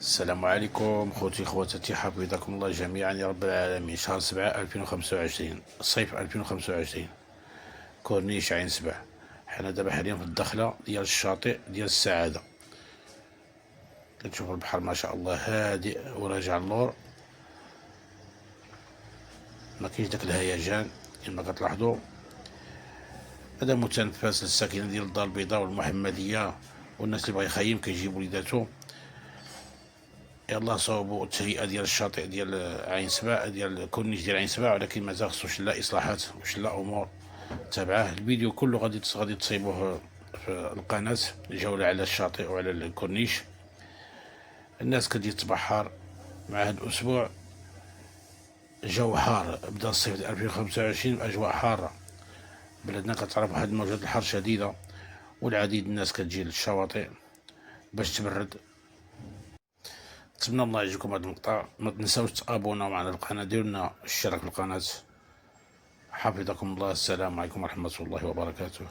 السلام عليكم خوتي خواتاتي، حفظكم الله جميعا يا رب العالمين. شهر 7 2025، الصيف 2025، كورنيش عين سبع. حنا دابا حاليا في الدخلة ديال الشاطئ ديال السعادة. كتشوفوا البحر ما شاء الله هادئ وراجع اللور، ما كاينش داك الهيجان كما كتلاحظوا. هذا متنفس للساكنة ديال الدار البيضاء والمحمدية، والناس اللي بغا يخيم كيجيب وليداتو. يلاه صوبوا التهيئة ديال الشاطئ ديال عين سبع، ديال الكورنيش ديال عين سبع، ولكن مازال خصو شلا إصلاحات وشلا أمور تابعه. الفيديو كله غادي تصيبوه في القناة، جولة على الشاطئ وعلى الكورنيش. الناس كتجي تبحر مع هاد الأسبوع. جو حار، بدا الصيف ديال 2025 بأجواء حارة. بلادنا كتعرف واحد موجة الحر شديدة، والعديد الناس كتجي للشواطئ باش تبرد. نتمنى الله يعجبكم هذا المقطع. ما تنساوش تابوناو معنا القناة، ديروا لنا اشتراك في القناة. حفظكم الله. السلام عليكم ورحمة الله وبركاته.